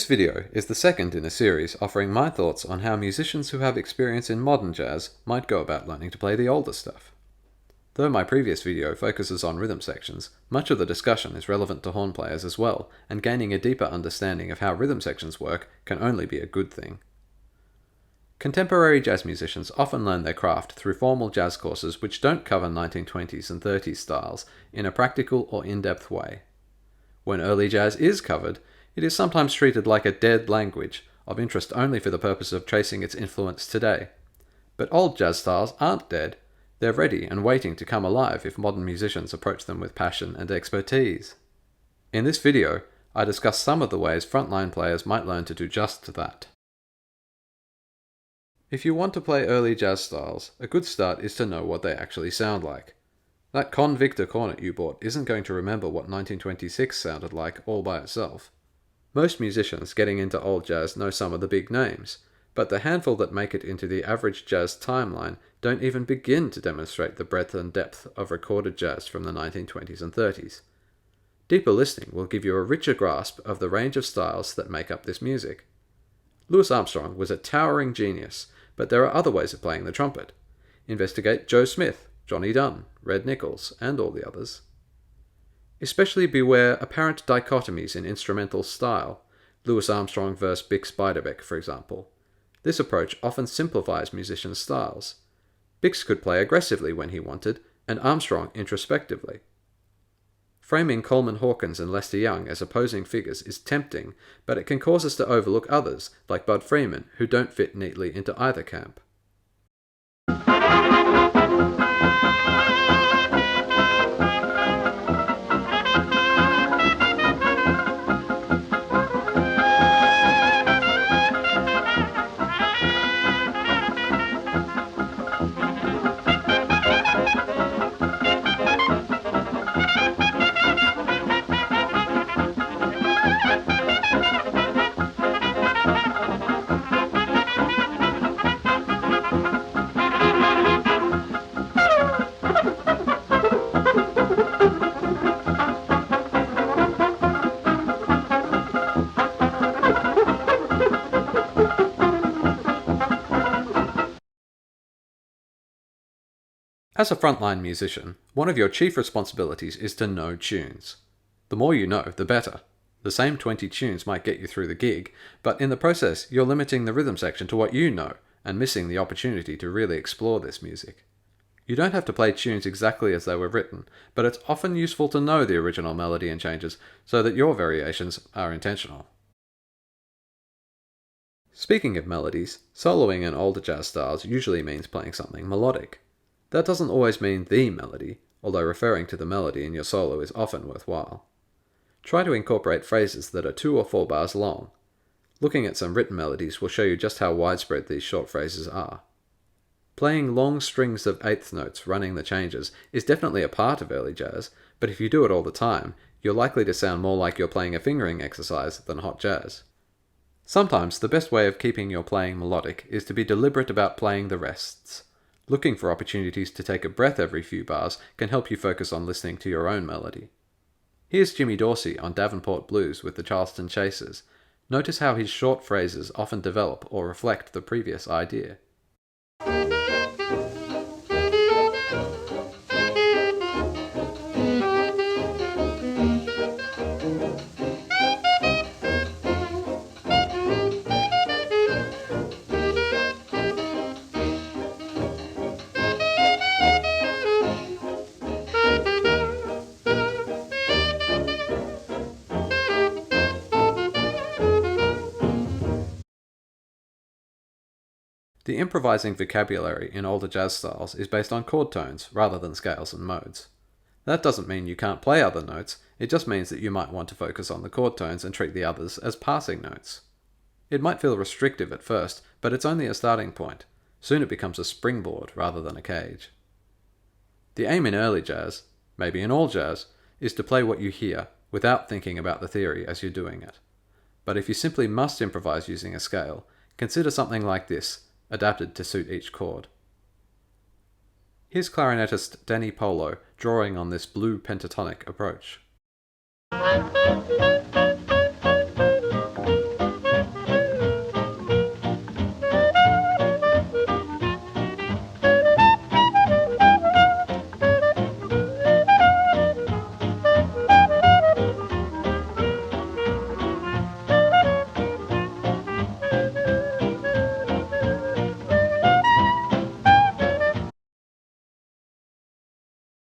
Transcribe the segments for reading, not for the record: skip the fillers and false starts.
This video is the second in a series offering my thoughts on how musicians who have experience in modern jazz might go about learning to play the older stuff. Though my previous video focuses on rhythm sections, much of the discussion is relevant to horn players as well, and gaining a deeper understanding of how rhythm sections work can only be a good thing. Contemporary jazz musicians often learn their craft through formal jazz courses which don't cover 1920s and 30s styles in a practical or in-depth way. When early jazz is covered, it is sometimes treated like a dead language, of interest only for the purpose of tracing its influence today. But old jazz styles aren't dead, they're ready and waiting to come alive if modern musicians approach them with passion and expertise. In this video, I discuss some of the ways frontline players might learn to do just that. If you want to play early jazz styles, a good start is to know what they actually sound like. That Convictor cornet you bought isn't going to remember what 1926 sounded like all by itself. Most musicians getting into old jazz know some of the big names, but the handful that make it into the average jazz timeline don't even begin to demonstrate the breadth and depth of recorded jazz from the 1920s and 30s. Deeper listening will give you a richer grasp of the range of styles that make up this music. Louis Armstrong was a towering genius, but there are other ways of playing the trumpet. Investigate Joe Smith, Johnny Dunn, Red Nichols, and all the others. Especially beware apparent dichotomies in instrumental style, Louis Armstrong versus Bix Beiderbecke, for example. This approach often simplifies musicians' styles. Bix could play aggressively when he wanted, and Armstrong introspectively. Framing Coleman Hawkins and Lester Young as opposing figures is tempting, but it can cause us to overlook others, like Bud Freeman, who don't fit neatly into either camp. As a frontline musician, one of your chief responsibilities is to know tunes. The more you know, the better. The same 20 tunes might get you through the gig, but in the process you're limiting the rhythm section to what you know, and missing the opportunity to really explore this music. You don't have to play tunes exactly as they were written, but it's often useful to know the original melody and changes so that your variations are intentional. Speaking of melodies, soloing in older jazz styles usually means playing something melodic. That doesn't always mean the melody, although referring to the melody in your solo is often worthwhile. Try to incorporate phrases that are 2 or 4 bars long. Looking at some written melodies will show you just how widespread these short phrases are. Playing long strings of eighth notes running the changes is definitely a part of early jazz, but if you do it all the time, you're likely to sound more like you're playing a fingering exercise than hot jazz. Sometimes the best way of keeping your playing melodic is to be deliberate about playing the rests. Looking for opportunities to take a breath every few bars can help you focus on listening to your own melody. Here's Jimmy Dorsey on Davenport Blues with the Charleston Chasers. Notice how his short phrases often develop or reflect the previous idea. The improvising vocabulary in older jazz styles is based on chord tones rather than scales and modes. That doesn't mean you can't play other notes, it just means that you might want to focus on the chord tones and treat the others as passing notes. It might feel restrictive at first, but it's only a starting point. Soon it becomes a springboard rather than a cage. The aim in early jazz, maybe in all jazz, is to play what you hear without thinking about the theory as you're doing it. But if you simply must improvise using a scale, consider something like this, adapted to suit each chord. Here's clarinetist Danny Polo drawing on this blue pentatonic approach.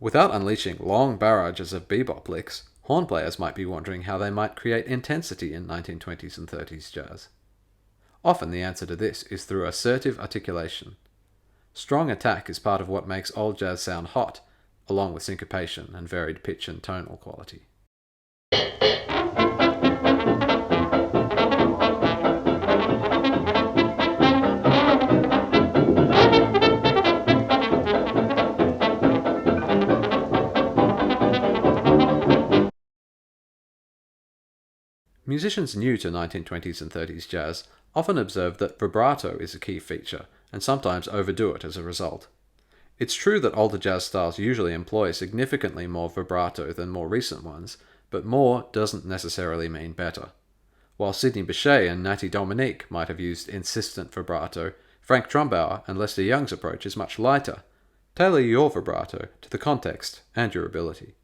Without unleashing long barrages of bebop licks, horn players might be wondering how they might create intensity in 1920s and 30s jazz. Often the answer to this is through assertive articulation. Strong attack is part of what makes old jazz sound hot, along with syncopation and varied pitch and tonal quality. Musicians new to 1920s and 30s jazz often observe that vibrato is a key feature, and sometimes overdo it as a result. It's true that older jazz styles usually employ significantly more vibrato than more recent ones, but more doesn't necessarily mean better. While Sidney Bechet and Natty Dominique might have used insistent vibrato, Frank Trumbauer and Lester Young's approach is much lighter. Tailor your vibrato to the context and your ability.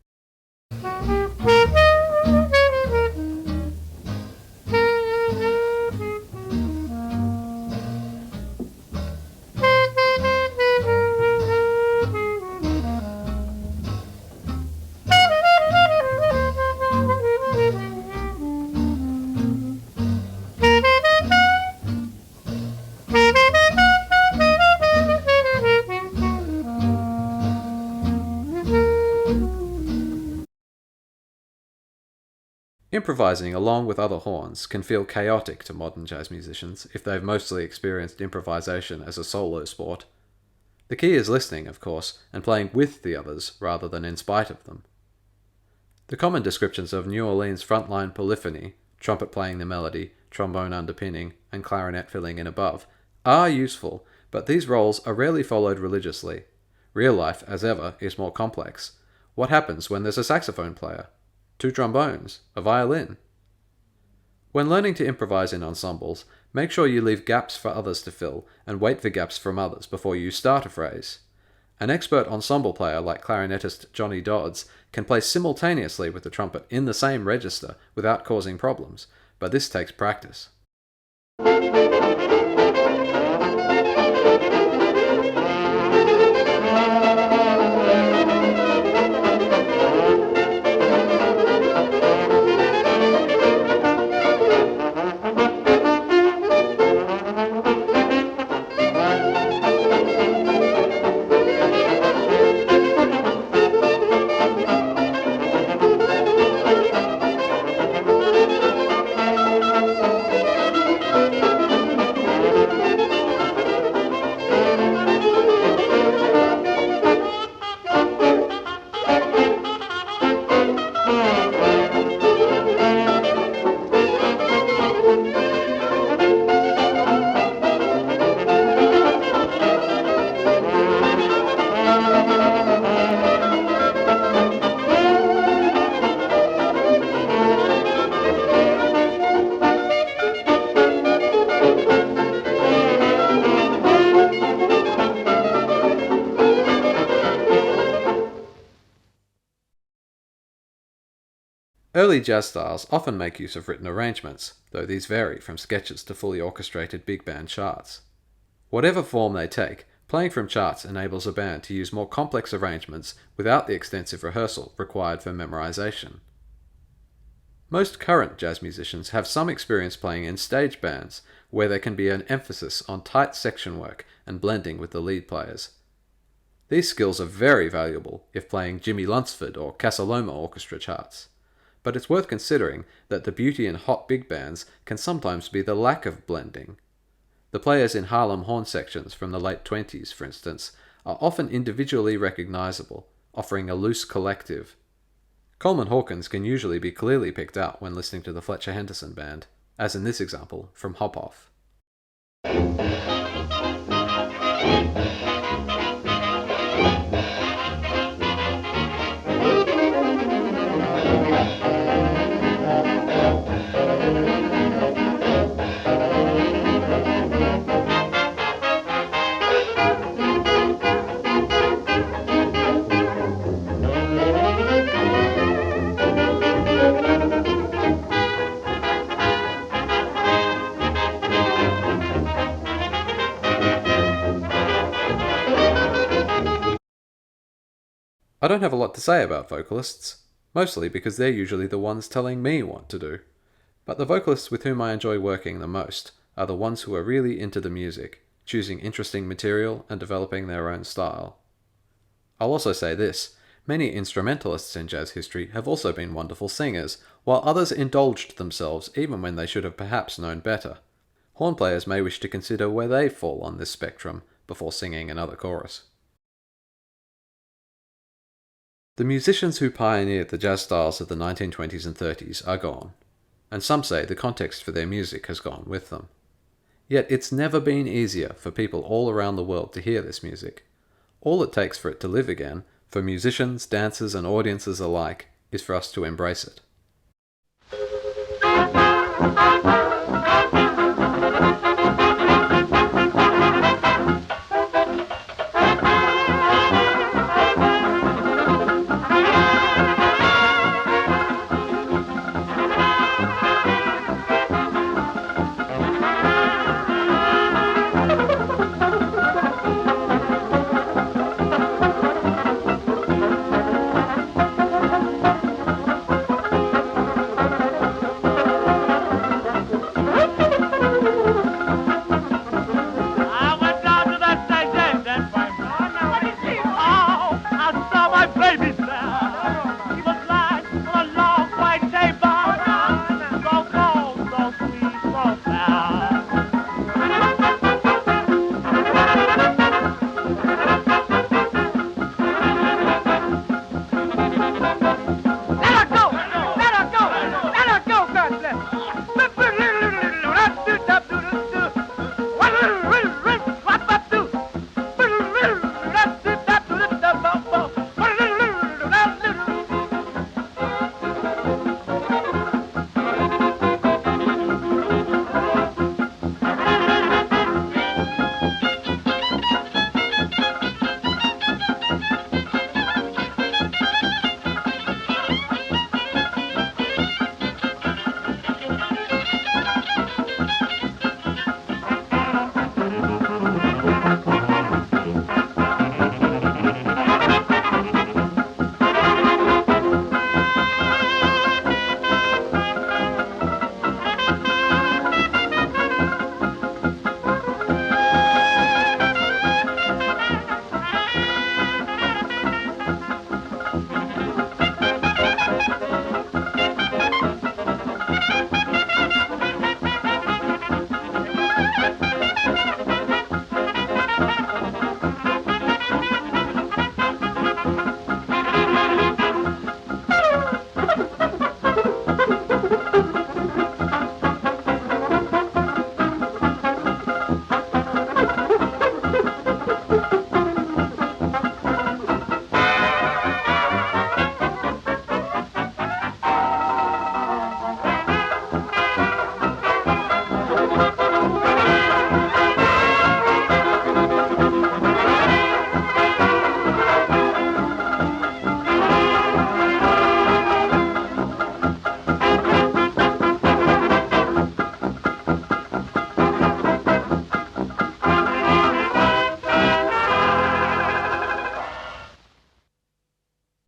Improvising along with other horns can feel chaotic to modern jazz musicians if they've mostly experienced improvisation as a solo sport. The key is listening, of course, and playing with the others rather than in spite of them. The common descriptions of New Orleans frontline polyphony, trumpet playing the melody, trombone underpinning, and clarinet filling in above, are useful, but these roles are rarely followed religiously. Real life, as ever, is more complex. What happens when there's a saxophone player? 2 trombones, a violin. When learning to improvise in ensembles, make sure you leave gaps for others to fill and wait for gaps from others before you start a phrase. An expert ensemble player like clarinetist Johnny Dodds can play simultaneously with the trumpet in the same register without causing problems, but this takes practice. Early jazz styles often make use of written arrangements, though these vary from sketches to fully orchestrated big band charts. Whatever form they take, playing from charts enables a band to use more complex arrangements without the extensive rehearsal required for memorization. Most current jazz musicians have some experience playing in stage bands, where there can be an emphasis on tight section work and blending with the lead players. These skills are very valuable if playing Jimmy Lunsford or Casa Loma orchestra charts. But it's worth considering that the beauty in hot big bands can sometimes be the lack of blending. The players in Harlem horn sections from the late 20s, for instance, are often individually recognizable, offering a loose collective. Coleman Hawkins can usually be clearly picked out when listening to the Fletcher Henderson Band, as in this example from Hop Off. I don't have a lot to say about vocalists, mostly because they're usually the ones telling me what to do. But the vocalists with whom I enjoy working the most are the ones who are really into the music, choosing interesting material and developing their own style. I'll also say this, many instrumentalists in jazz history have also been wonderful singers, while others indulged themselves even when they should have perhaps known better. Horn players may wish to consider where they fall on this spectrum before singing another chorus. The musicians who pioneered the jazz styles of the 1920s and 30s are gone, and some say the context for their music has gone with them. Yet it's never been easier for people all around the world to hear this music. All it takes for it to live again, for musicians, dancers, and audiences alike, is for us to embrace it.